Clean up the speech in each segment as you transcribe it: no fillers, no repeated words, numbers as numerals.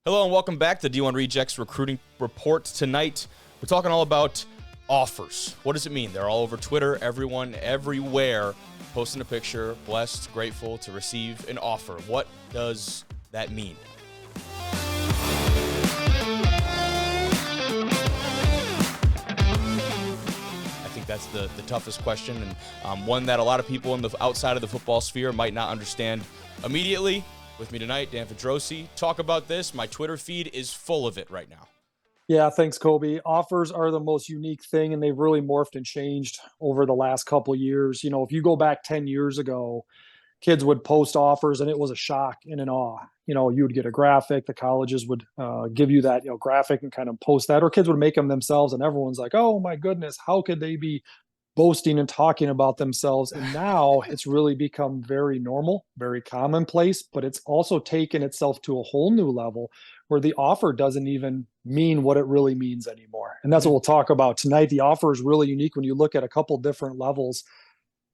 Hello and welcome back to D1 Rejects Recruiting Report. Tonight, we're talking all about offers. What does it mean? They're all over Twitter, everyone, everywhere, posting a picture, blessed, grateful to receive an offer. What does that mean? I think that's the toughest question, and one that a lot of people in the outside of the football sphere might not understand immediately. With me tonight, Dan Fodrocy. Talk about this. My Twitter feed is full of it right now. Yeah, thanks, Kobe. Offers are the most unique thing, and they've really morphed and changed over the last couple of years. You know, if you go back 10 years ago, kids would post offers, and it was a shock and an awe. You know, you would get a graphic. The colleges would give you that, graphic and kind of post that, or kids would make them themselves, and everyone's like, oh, my goodness, how could they be boasting and talking about themselves? And now it's really become very normal, very commonplace, but it's also taken itself to a whole new level where the offer doesn't even mean what it really means anymore. And that's what we'll talk about tonight. The offer is really unique when you look at a couple different levels.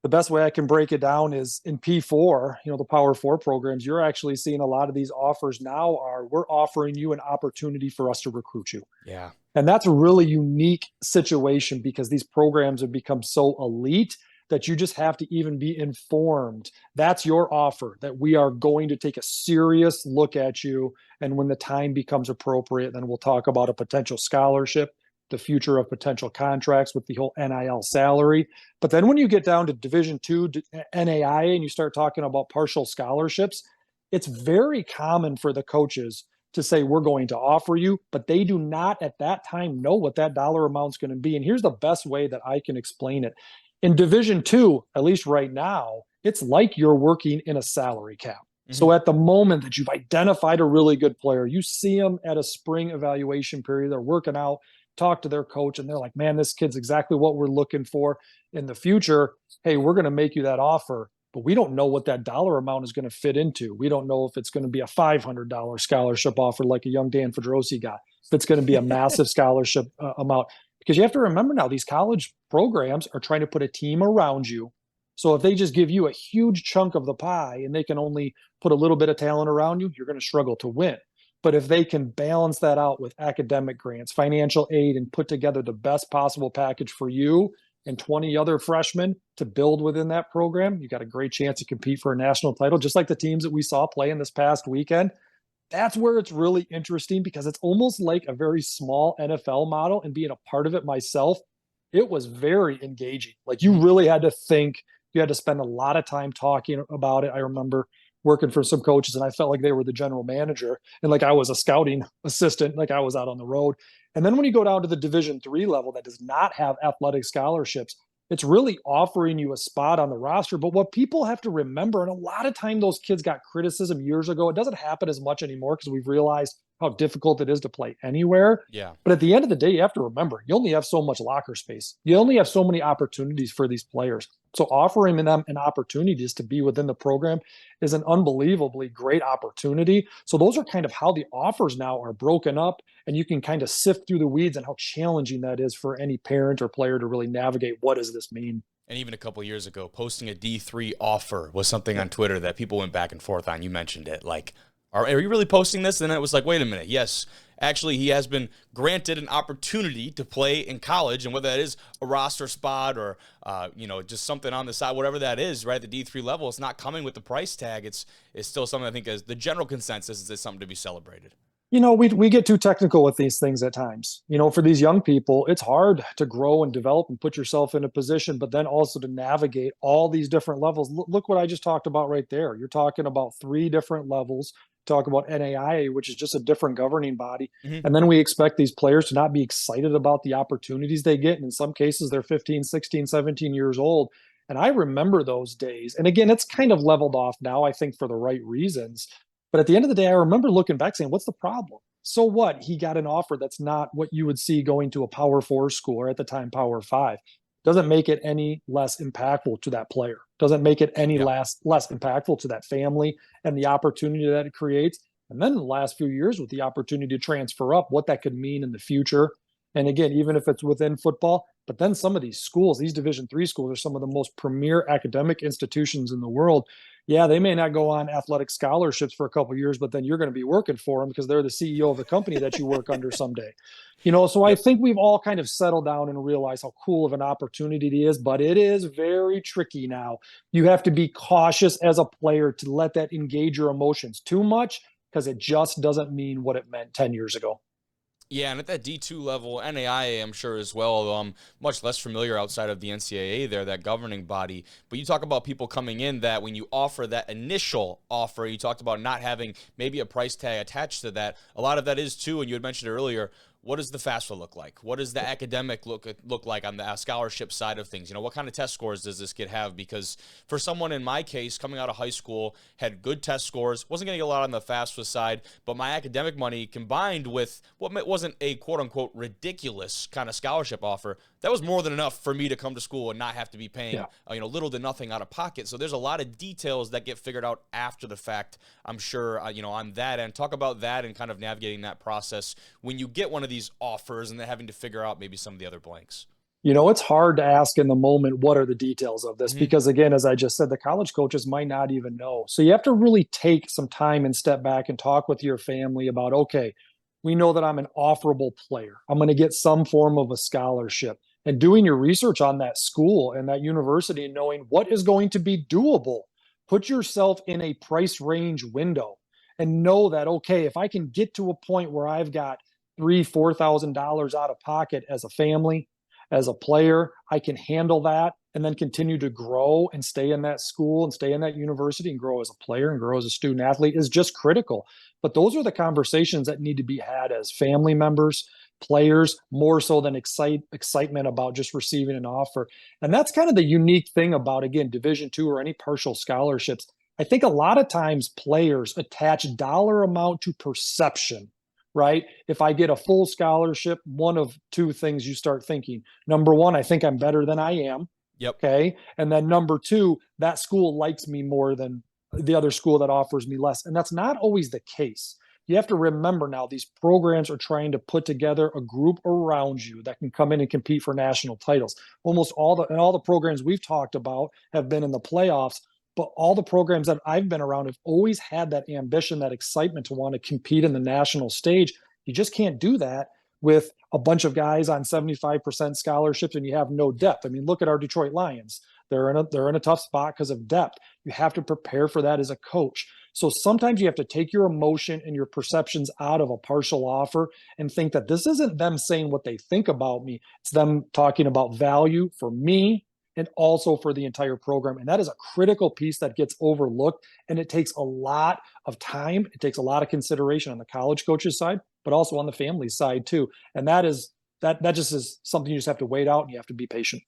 The best way I can break it down is in P4, the Power 4 programs, you're actually seeing a lot of these offers now we're offering you an opportunity for us to recruit you. Yeah. And that's a really unique situation because these programs have become so elite that you just have to even be informed. That's your offer, that we are going to take a serious look at you. And when the time becomes appropriate, then we'll talk about a potential scholarship, the future of potential contracts with the whole NIL salary. But then when you get down to Division II, NAIA, and you start talking about partial scholarships, it's very common for the coaches to say, we're going to offer you, but they do not at that time know what that dollar amount is going to be. And here's the best way that I can explain it. In Division II, at least right now, it's like you're working in a salary cap. Mm-hmm. So at the moment that you've identified a really good player, you see them at a spring evaluation period, they're working out, talk to their coach, and they're like, man, this kid's exactly what we're looking for in the future. Hey, we're going to make you that offer. But we don't know what that dollar amount is going to fit into. We don't know if it's going to be a $500 scholarship offer like a young Dan Fodrocy got, if it's going to be a massive scholarship amount. Because you have to remember now, these college programs are trying to put a team around you. So if they just give you a huge chunk of the pie and they can only put a little bit of talent around you, you're going to struggle to win. But if they can balance that out with academic grants, financial aid, and put together the best possible package for you and 20 other freshmen to build within that program, you got a great chance to compete for a national title, just like the teams that we saw playing this past weekend. That's where it's really interesting because it's almost like a very small NFL model, and being a part of it myself, it was very engaging. Like you really had to think, you had to spend a lot of time talking about it. I remember working for some coaches and I felt like they were the general manager and like I was a scouting assistant, like I was out on the road. And then when you go down to the Division III level that does not have athletic scholarships, it's really offering you a spot on the roster. But what people have to remember, and a lot of time those kids got criticism years ago, it doesn't happen as much anymore because we've realized how difficult it is to play anywhere. Yeah. But at the end of the day, you have to remember, you only have so much locker space. You only have so many opportunities for these players. So offering them an opportunity just to be within the program is an unbelievably great opportunity. So those are kind of how the offers now are broken up, and you can kind of sift through the weeds and how challenging that is for any parent or player to really navigate. What does this mean? And even a couple of years ago, posting a D3 offer was something on Twitter that people went back and forth on. You mentioned it. Like, are you really posting this? And then it was like, wait a minute. Yes, actually, he has been granted an opportunity to play in college, and whether that is a roster spot or, just something on the side, whatever that is, right, at the D3 level, it's not coming with the price tag. It's still something I think is the general consensus is something to be celebrated. We get too technical with these things at times. For these young people, it's hard to grow and develop and put yourself in a position, but then also to navigate all these different levels. Look what I just talked about right there. You're talking about 3 different levels. Talk about NAIA, which is just a different governing body. Mm-hmm. And then we expect these players to not be excited about the opportunities they get. And in some cases, they're 15, 16, 17 years old. And I remember those days. And again, it's kind of leveled off now, I think, for the right reasons. But at the end of the day, I remember looking back saying, what's the problem? So what? He got an offer that's not what you would see going to a Power 4 school, or at the time, Power 5. Doesn't make it any less impactful to that player. Doesn't make it any less impactful to that family and the opportunity that it creates. And then in the last few years with the opportunity to transfer up, what that could mean in the future. And again, even if it's within football, but then some of these schools, these Division III schools, are some of the most premier academic institutions in the world. Yeah, they may not go on athletic scholarships for a couple of years, but then you're going to be working for them because they're the CEO of the company that you work under someday. So I Yep. think we've all kind of settled down and realized how cool of an opportunity it is, but it is very tricky now. You have to be cautious as a player to let that engage your emotions too much because it just doesn't mean what it meant 10 years ago. Yeah, and at that D2 level, NAIA, I'm sure as well, although I'm much less familiar outside of the NCAA there, that governing body. But you talk about people coming in that when you offer that initial offer, you talked about not having maybe a price tag attached to that. A lot of that is too, and you had mentioned it earlier, what does the FAFSA look like? What does the academic look like on the scholarship side of things? What kind of test scores does this kid have? Because for someone in my case, coming out of high school, had good test scores, wasn't getting a lot on the FAFSA side, but my academic money combined with what wasn't a quote-unquote ridiculous kind of scholarship offer, that was more than enough for me to come to school and not have to be paying little to nothing out of pocket. So there's a lot of details that get figured out after the fact, I'm sure, on that end. Talk about that and kind of navigating that process when you get one of these offers and then having to figure out maybe some of the other blanks. It's hard to ask in the moment, what are the details of this? Mm-hmm. Because again, as I just said, the college coaches might not even know. So you have to really take some time and step back and talk with your family about, okay, we know that I'm an offerable player. I'm going to get some form of a scholarship, and doing your research on that school and that university and knowing what is going to be doable. Put yourself in a price range window and know that, okay, if I can get to a point where I've got $3,000-$4,000 out of pocket as a family, as a player, I can handle that and then continue to grow and stay in that school and stay in that university and grow as a player and grow as a student athlete is just critical. But those are the conversations that need to be had as family members, players, more so than excitement about just receiving an offer. And that's kind of the unique thing about, again, Division II or any partial scholarships. I think a lot of times players attach dollar amount to perception, right? If I get a full scholarship, one of two things you start thinking. Number one, I think I'm better than I am. Yep. Okay. And then number two, that school likes me more than the other school that offers me less. And that's not always the case. You have to remember now, these programs are trying to put together a group around you that can come in and compete for national titles. Almost all the programs we've talked about have been in the playoffs. But all the programs that I've been around have always had that ambition, that excitement to want to compete in the national stage. You just can't do that with a bunch of guys on 75% scholarships and you have no depth. I mean, look at our Detroit Lions. They're in a tough spot because of depth. You have to prepare for that as a coach. So sometimes you have to take your emotion and your perceptions out of a partial offer and think that this isn't them saying what they think about me. It's them talking about value for me and also for the entire program. And that is a critical piece that gets overlooked. And it takes a lot of time. It takes a lot of consideration on the college coaches side, but also on the family side too. And that just is something you just have to wait out and you have to be patient.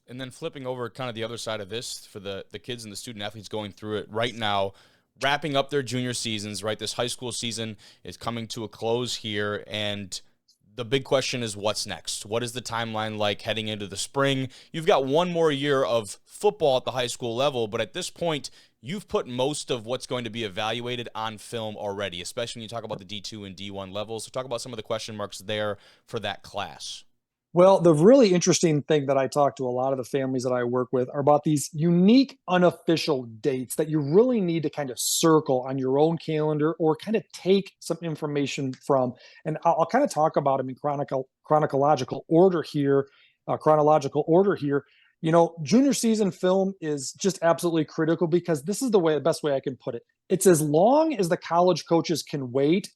And then flipping over kind of the other side of this for the kids and the student athletes going through it right now, wrapping up their junior seasons, right? This high school season is coming to a close here, and the big question is what's next? What is the timeline like heading into the spring? You've got one more year of football at the high school level, but at this point, you've put most of what's going to be evaluated on film already, especially when you talk about the D2 and D1 levels. So talk about some of the question marks there for that class. Well, the really interesting thing that I talk to a lot of the families that I work with are about these unique unofficial dates that you really need to kind of circle on your own calendar or kind of take some information from. And I'll kind of talk about them in chronological order here. Junior season film is just absolutely critical because this is the best way I can put it. It's as long as the college coaches can wait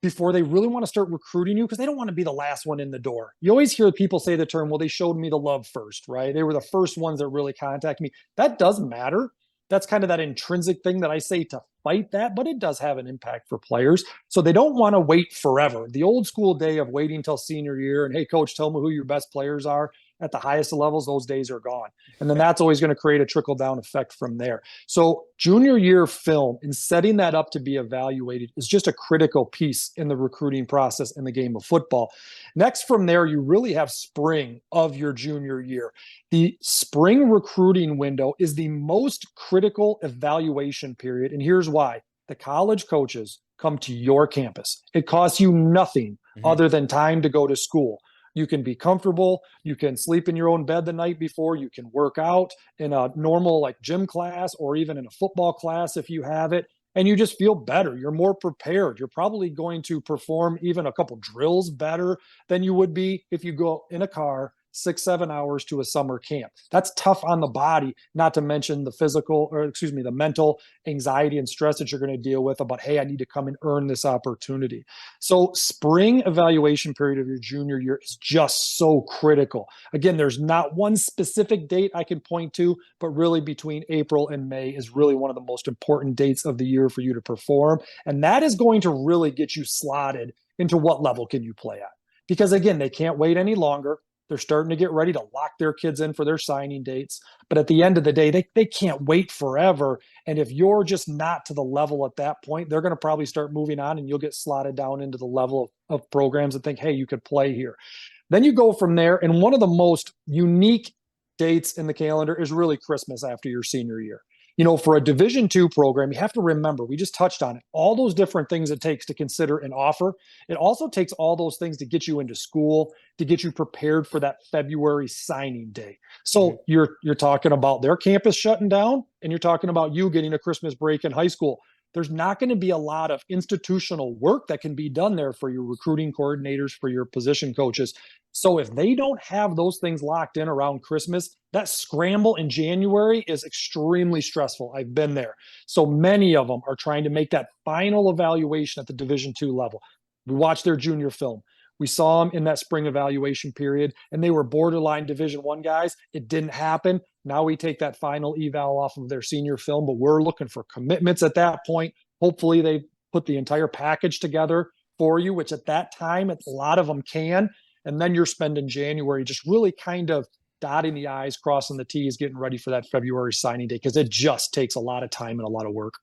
before they really want to start recruiting you because they don't want to be the last one in the door. You always hear people say the term, well, they showed me the love first, right? They were the first ones that really contacted me. That does matter. That's kind of that intrinsic thing that I say to fight that, but it does have an impact for players. So they don't want to wait forever. The old school day of waiting until senior year and, hey, coach, tell me who your best players are at the highest levels, those days are gone. And then that's always going to create a trickle-down effect from there. So junior year film and setting that up to be evaluated is just a critical piece in the recruiting process in the game of football. Next from there, you really have spring of your junior year. The spring recruiting window is the most critical evaluation period. And here's why. The college coaches come to your campus. It costs you nothing other than time to go to school. You can be comfortable. You can sleep in your own bed the night before. You can work out in a normal like gym class or even in a football class if you have it. And you just feel better. You're more prepared. You're probably going to perform even a couple drills better than you would be if you go in a car 6-7 hours to a summer camp. That's tough on the body, not to mention the physical, or excuse me, the mental anxiety and stress that you're going to deal with about, hey, I need to come and earn this opportunity. So spring evaluation period of your junior year is just so critical. Again, there's not one specific date I can point to, but really between April and May is really one of the most important dates of the year for you to perform. And that is going to really get you slotted into what level can you play at. Because again, they can't wait any longer. They're starting to get ready to lock their kids in for their signing dates. But at the end of the day, they can't wait forever. And if you're just not to the level at that point, they're going to probably start moving on and you'll get slotted down into the level of programs that think, hey, you could play here. Then you go from there. And one of the most unique dates in the calendar is really Christmas after your senior year. You know, for a Division II program, you have to remember, we just touched on it, all those different things it takes to consider an offer. It also takes all those things to get you into school, to get you prepared for that February signing day. So you're talking about their campus shutting down, and you're talking about you getting a Christmas break in high school. There's not going to be a lot of institutional work that can be done there for your recruiting coordinators, for your position coaches. So if they don't have those things locked in around Christmas, that scramble in January is extremely stressful. I've been there. So many of them are trying to make that final evaluation at the Division II level. We watched their junior film. We saw them in that spring evaluation period, and they were borderline Division I guys. It didn't happen. Now we take that final eval off of their senior film, but we're looking for commitments at that point. Hopefully they put the entire package together for you, which at that time, a lot of them can. And then you're spending January just really kind of dotting the I's, crossing the T's, getting ready for that February signing day, because it just takes a lot of time and a lot of work.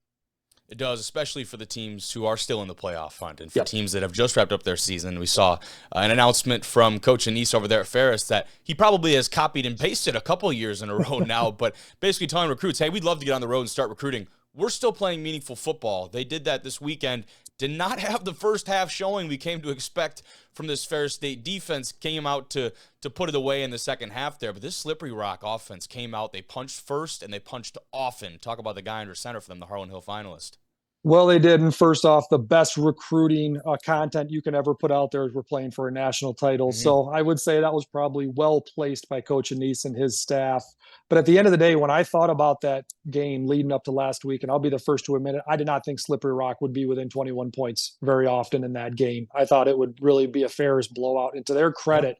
It does, especially for the teams who are still in the playoff hunt and for teams that have just wrapped up their season. We saw an announcement from Coach Anise over there at Ferris that he probably has copied and pasted a couple of years in a row now, but basically telling recruits, hey, we'd love to get on the road and start recruiting. We're still playing meaningful football. They did that this weekend. Did not have the first half showing we came to expect from this Ferris State defense. Came out to put it away in the second half there. But this Slippery Rock offense came out. They punched first and they punched often. Talk about the guy under center for them, the Harlan Hill finalist. Well, they did. And first off, the best recruiting content you can ever put out there is we're playing for a national title. Mm-hmm. So I would say that was probably well placed by Coach Anise and his staff. But at the end of the day, when I thought about that game leading up to last week, and I'll be the first to admit it, I did not think Slippery Rock would be within 21 points very often in that game. I thought it would really be a Ferris blowout. And to their credit,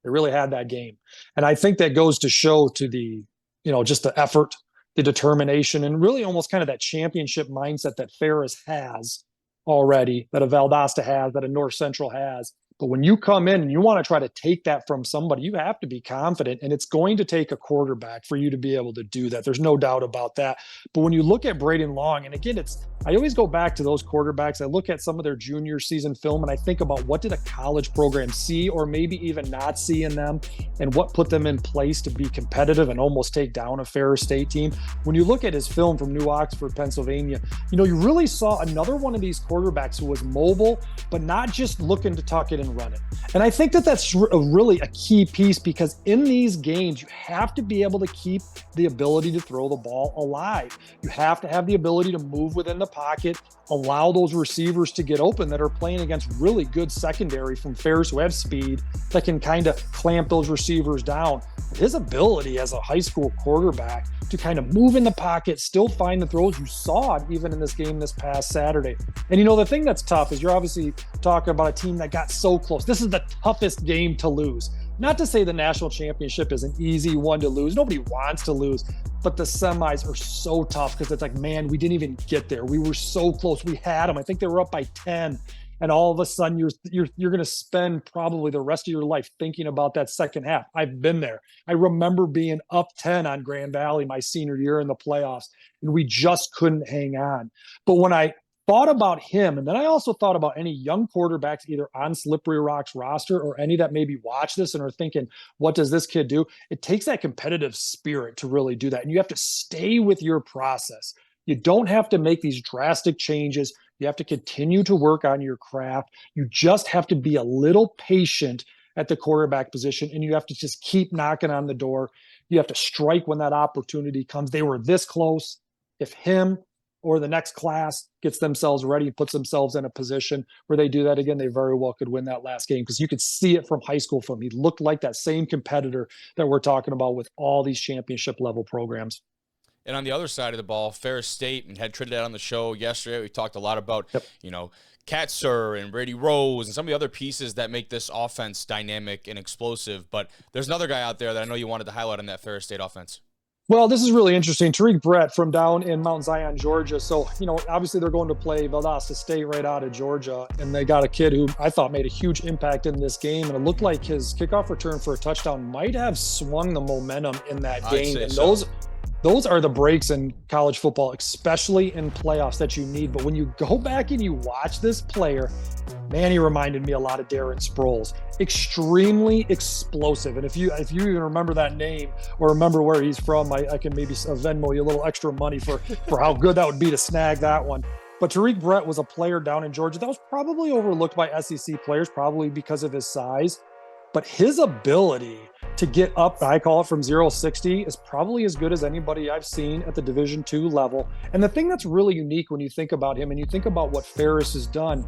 they really had that game. And I think that goes to show to the, just the effort, the determination, and really almost kind of that championship mindset that Ferris has already, that a Valdosta has, that a North Central has. But when you come in and you want to try to take that from somebody, you have to be confident, and it's going to take a quarterback for you to be able to do that. There's no doubt about that. But when you look at Brayden Long, and again, I always go back to those quarterbacks. I look at some of their junior season film and I think about what did a college program see or maybe even not see in them, and what put them in place to be competitive and almost take down a Ferris State team. When you look at his film from New Oxford, Pennsylvania, you really saw another one of these quarterbacks who was mobile, but not just looking to tuck it and run it. And I think that that's really a key piece, because in these games, you have to be able to keep the ability to throw the ball alive. You have to have the ability to move within the pocket, allow those receivers to get open that are playing against really good secondary from Ferris who have speed that can kind of clamp those receivers down. His ability as a high school quarterback to kind of move in the pocket, still find the throws, you saw it even in this game this past Saturday. And the thing that's tough is you're obviously talking about a team that got so close. This is the toughest game to lose. Not to say the national championship is an easy one to lose. Nobody wants to lose, but the semis are so tough because it's like, man, we didn't even get there. We were so close. We had them. I think they were up by 10. And all of a sudden you're going to spend probably the rest of your life thinking about that second half. I've been there. I remember being up 10 on Grand Valley my senior year in the playoffs, and we just couldn't hang on. But when I thought about him, and then I also thought about any young quarterbacks either on Slippery Rock's roster or any that maybe watch this and are thinking, what does this kid do? It takes that competitive spirit to really do that. And you have to stay with your process. You don't have to make these drastic changes. You have to continue to work on your craft. You just have to be a little patient at the quarterback position, and you have to just keep knocking on the door. You have to strike when that opportunity comes. They were this close. If him or the next class gets themselves ready, puts themselves in a position where they do that again, they very well could win that last game, because you could see it from high school film. He looked like that same competitor that we're talking about with all these championship level programs. And on the other side of the ball, Ferris State, and had Trinidad on the show yesterday. We talked a lot about, Katzur and Brady Rose and some of the other pieces that make this offense dynamic and explosive. But there's another guy out there that I know you wanted to highlight on that Ferris State offense. Well, this is really interesting. Taariik Brett from down in Mount Zion, Georgia. So, obviously they're going to play Valdosta State right out of Georgia. And they got a kid who I thought made a huge impact in this game. And it looked like his kickoff return for a touchdown might have swung the momentum in that game. And those are the breaks in college football, especially in playoffs, that you need. But when you go back and you watch this player, man, he reminded me a lot of Darren Sproles. Extremely explosive. And if you even remember that name or remember where he's from, I can maybe Venmo you a little extra money for how good that would be to snag that one. But Taariik Brett was a player down in Georgia that was probably overlooked by SEC players, probably because of his size. But his ability to get up, I call it from 0-60, is probably as good as anybody I've seen at the Division II level. And the thing that's really unique when you think about him and you think about what Ferris has done,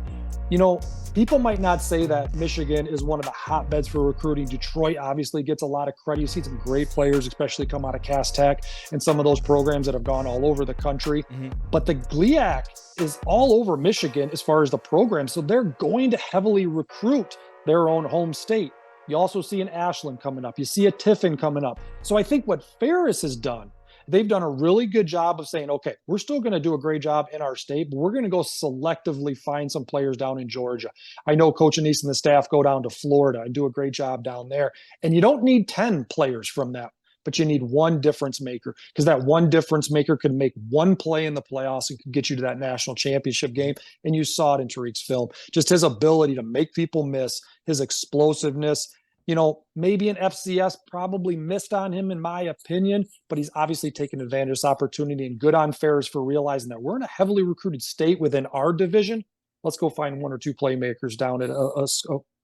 people might not say that Michigan is one of the hotbeds for recruiting. Detroit obviously gets a lot of credit. You see some great players, especially come out of Cass Tech and some of those programs that have gone all over the country. Mm-hmm. But the GLIAC is all over Michigan as far as the program. So they're going to heavily recruit their own home state. You also see an Ashland coming up. You see a Tiffin coming up. So I think what Ferris has done, they've done a really good job of saying, okay, we're still going to do a great job in our state, but we're going to go selectively find some players down in Georgia. I know Coach Anise and the staff go down to Florida and do a great job down there. And you don't need 10 players from that, but you need one difference maker, because that one difference maker could make one play in the playoffs and could get you to that national championship game. And you saw it in Taariq's film, just his ability to make people miss, his explosiveness. Maybe an FCS probably missed on him, in my opinion, but he's obviously taken advantage of this opportunity, and good on Ferris for realizing that we're in a heavily recruited state within our division. Let's go find one or two playmakers down at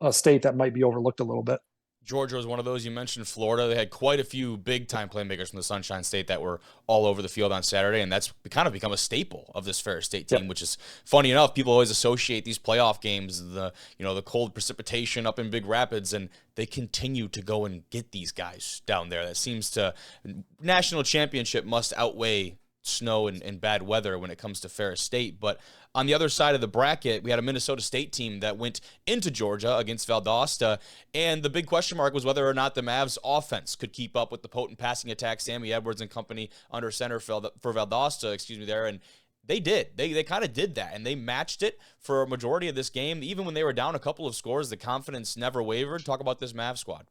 a state that might be overlooked a little bit. Georgia was one of those. You mentioned Florida. They had quite a few big-time playmakers from the Sunshine State that were all over the field on Saturday, and that's kind of become a staple of this Ferris State team, which is funny enough. People always associate these playoff games, the cold precipitation up in Big Rapids, and they continue to go and get these guys down there. That seems to – national championship must outweigh snow and bad weather when it comes to Ferris State. But on the other side of the bracket, we had a Minnesota State team that went into Georgia against Valdosta, and the big question mark was whether or not the Mavs offense could keep up with the potent passing attack, Sammy Edwards and company under center for Valdosta, there, and they did. They kind of did that, and they matched it for a majority of this game. Even when they were down a couple of scores, the confidence never wavered. Talk about this Mavs squad.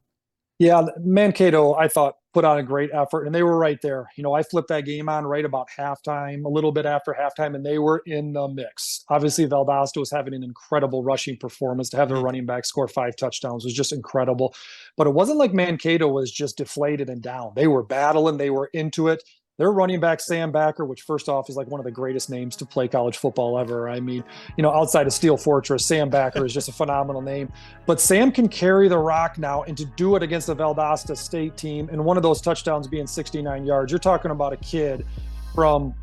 Yeah, Mankato, I thought, put on a great effort, and they were right there. I flipped that game on right about halftime, a little bit after halftime, and they were in the mix. Obviously, Valdosta was having an incredible rushing performance. To have their running back score 5 touchdowns was just incredible. But it wasn't like Mankato was just deflated and down. They were battling. They were into it. Their running back, Sam Backer, which first off is like one of the greatest names to play college football ever. I mean, outside of Steel Fortress, Sam Backer is just a phenomenal name. But Sam can carry the rock now, and to do it against the Valdosta State team, and one of those touchdowns being 69 yards, you're talking about a kid from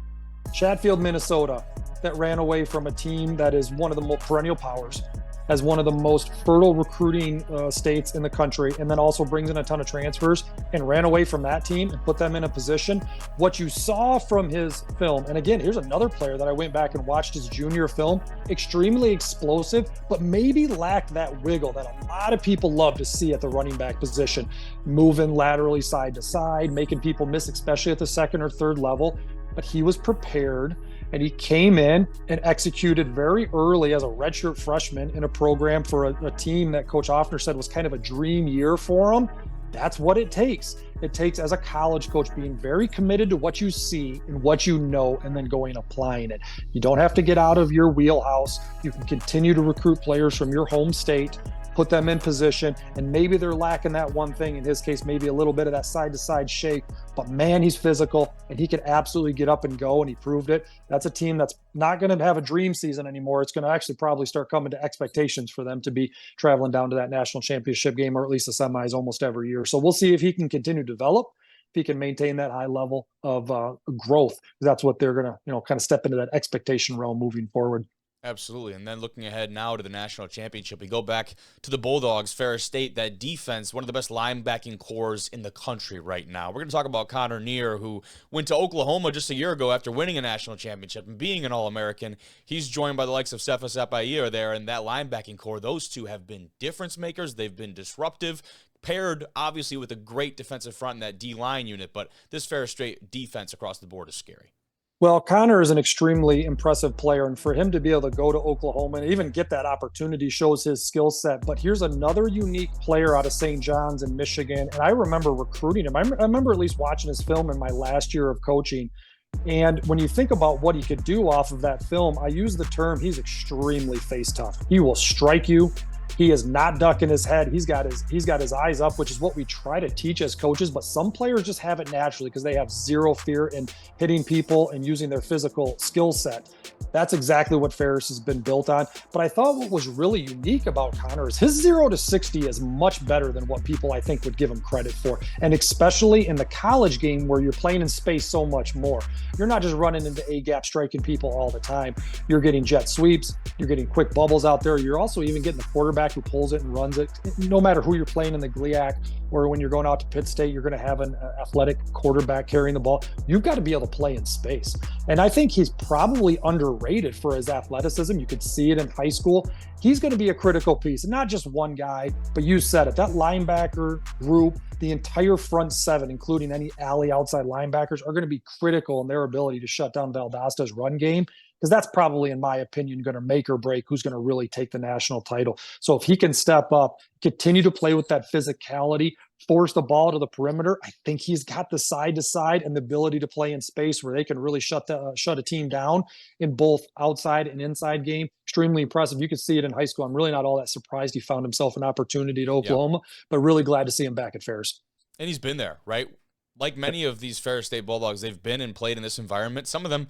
Chatfield, Minnesota, that ran away from a team that is one of the most perennial powers, as one of the most fertile recruiting states in the country, and then also brings in a ton of transfers, and ran away from that team and put them in a position. What you saw from his film, and again, here's another player that I went back and watched his junior film, extremely explosive, but maybe lacked that wiggle that a lot of people love to see at the running back position, moving laterally side to side, making people miss, especially at the second or third level. But he was prepared, and he came in and executed very early as a redshirt freshman in a program for a team that Coach Hoffner said was kind of a dream year for him. That's what it takes. It takes, as a college coach, being very committed to what you see and what you know, and then going applying it. You don't have to get out of your wheelhouse. You can continue to recruit players from your home state. put them in position, and maybe they're lacking that one thing. In his case, maybe a little bit of that side-to-side shake, but man, he's physical, and he can absolutely get up and go, and he proved it. That's a team that's not going to have a dream season anymore. It's going to actually probably start coming to expectations for them to be traveling down to that national championship game, or at least the semis almost every year. So we'll see if he can continue to develop, if he can maintain that high level of growth. That's what they're going to, kind of step into that expectation realm moving forward. Absolutely. And then looking ahead now to the national championship, we go back to the Bulldogs, Ferris State, that defense, one of the best linebacking cores in the country right now. We're going to talk about Konnor, who went to Oklahoma just a year ago after winning a national championship and being an All-American. He's joined by the likes of Cephas Apayer there, and that linebacking core, those two have been difference makers. They've been disruptive, paired obviously with a great defensive front in that D-line unit, but this Ferris State defense across the board is scary. Well, Konnor is an extremely impressive player, and for him to be able to go to Oklahoma and even get that opportunity shows his skill set. But here's another unique player out of St. John's in Michigan, and I remember recruiting him. I remember at least watching his film in my last year of coaching. And when you think about what he could do off of that film, I use the term he's extremely face tough. He will strike you. He is not ducking his head. He's got his eyes up, which is what we try to teach as coaches. But some players just have it naturally because they have zero fear in hitting people and using their physical skill set. That's exactly what Ferris has been built on. But I thought what was really unique about Konnor is his 0 to 60 is much better than what people I think would give him credit for. And especially in the college game where you're playing in space so much more. You're not just running into A-gap striking people all the time. You're getting jet sweeps. You're getting quick bubbles out there. You're also even getting the quarterback who pulls it and runs it. No matter who you're playing in the GLIAC or when you're going out to Pitt State, you're going to have an athletic quarterback carrying the ball. You've got to be able to play in space. And I think he's probably underrated for his athleticism. You could see it in high school. He's going to be a critical piece, and not just one guy, but you said it, that linebacker group, the entire front seven, including any alley outside linebackers, are going to be critical in their ability to shut down Valdosta's run game, because that's probably, in my opinion, going to make or break who's going to really take the national title. So if he can step up, continue to play with that physicality, force the ball to the perimeter, I think he's got the side to side and the ability to play in space where they can really shut a team down in both outside and inside game. Extremely impressive. You could see it in high school. I'm really not all that surprised he found himself an opportunity at Oklahoma, but really glad to see him back at Ferris. And he's been there, right? Like many of these Ferris State Bulldogs, they've been and played in this environment. Some of them,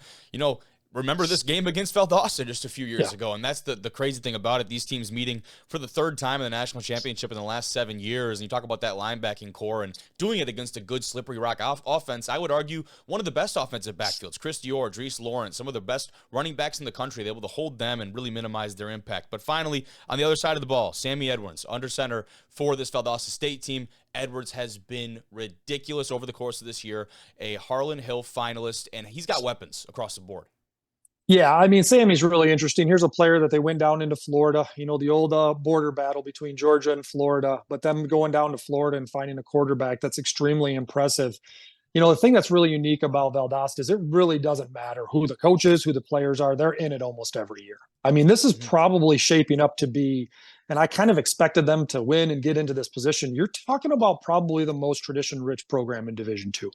remember this game against Valdosta just a few years ago, and that's the crazy thing about it. These teams meeting for the third time in the national championship in the last 7 years, and you talk about that linebacking core and doing it against a good slippery rock offense. I would argue one of the best offensive backfields, Chris Dior, Dries Lawrence, some of the best running backs in the country. They're able to hold them and really minimize their impact. But finally, on the other side of the ball, Sammy Edwards, under center for this Valdosta State team. Edwards has been ridiculous over the course of this year, a Harlan Hill finalist, and he's got weapons across the board. Yeah, I mean, Sammy's really interesting. Here's a player that they went down into Florida, the old border battle between Georgia and Florida, but them going down to Florida and finding a quarterback, that's extremely impressive. The thing that's really unique about Valdosta is it really doesn't matter who the coach is, who the players are. They're in it almost every year. I mean, this is probably shaping up to be, and I kind of expected them to win and get into this position. You're talking about probably the most tradition-rich program in Division II.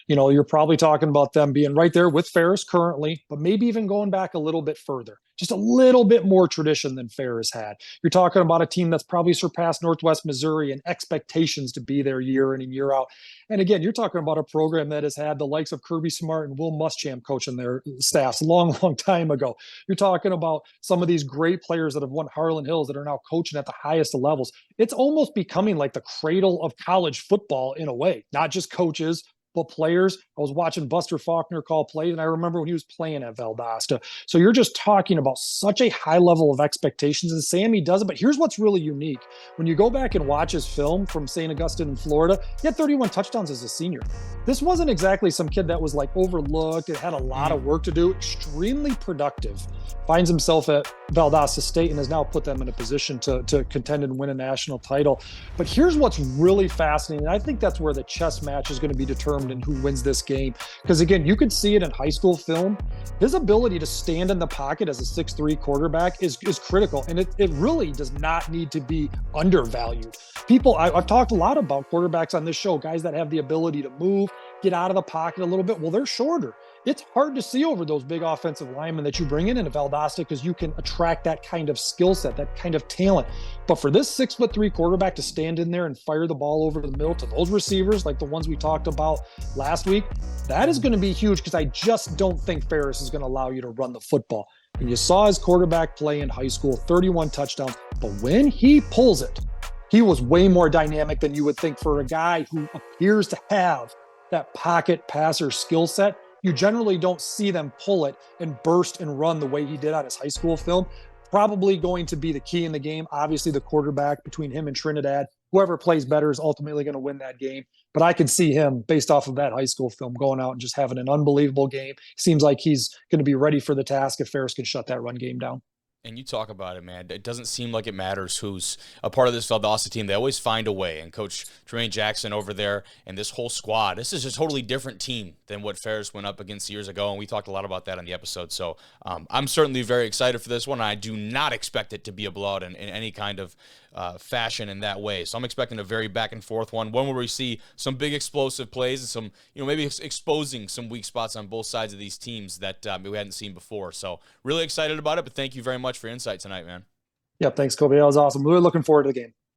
You're probably talking about them being right there with Ferris currently, but maybe even going back a little bit further. Just a little bit more tradition than Ferris had. You're talking about a team that's probably surpassed Northwest Missouri and expectations to be there year in and year out. And again, you're talking about a program that has had the likes of Kirby Smart and Will Muschamp coaching their staffs a long, long time ago. You're talking about some of these great players that have won Harlan Hills that are now coaching at the highest of levels. It's almost becoming like the cradle of college football in a way, not just coaches, but players. I was watching Buster Faulkner call plays, and I remember when he was playing at Valdosta. So you're just talking about such a high level of expectations, and Sammy does it. But here's what's really unique. When you go back and watch his film from St. Augustine in Florida, he had 31 touchdowns as a senior. This wasn't exactly some kid that was like overlooked. It had a lot of work to do. Extremely productive. Finds himself at Valdosta State and has now put them in a position to contend and win a national title. But here's what's really fascinating. I think that's where the chess match is going to be determined and who wins this game. Because again, you could see it in high school film. His ability to stand in the pocket as a 6'3" quarterback is critical. And it really does not need to be undervalued. I've talked a lot about quarterbacks on this show, guys that have the ability to move, get out of the pocket a little bit. Well, they're shorter. it's hard to see over those big offensive linemen that you bring in a Valdosta because you can attract that kind of skill set, that kind of talent. But for this 6'3" quarterback to stand in there and fire the ball over the middle to those receivers, like the ones we talked about last week, that is going to be huge because I just don't think Ferris is going to allow you to run the football. And you saw his quarterback play in high school, 31 touchdowns. But when he pulls it, he was way more dynamic than you would think for a guy who appears to have that pocket passer skill set. You generally don't see them pull it and burst and run the way he did on his high school film. Probably going to be the key in the game. Obviously, the quarterback between him and Trinidad, whoever plays better is ultimately going to win that game. But I could see him, based off of that high school film, going out and just having an unbelievable game. Seems like he's going to be ready for the task if Ferris can shut that run game down. And you talk about it, man. It doesn't seem like it matters who's a part of this Valdosta team. They always find a way. And Coach Tremaine Jackson over there and this whole squad, this is a totally different team than what Ferris went up against years ago. And we talked a lot about that on the episode. So I'm certainly very excited for this one. I do not expect it to be a blowout in any kind of fashion in that way. So I'm expecting a very back and forth one where we see some big explosive plays and some, maybe exposing some weak spots on both sides of these teams that we hadn't seen before. So really excited about it, but thank you very much for your insight tonight, man. Yeah, thanks, Kobe. That was awesome. We're looking forward to the game.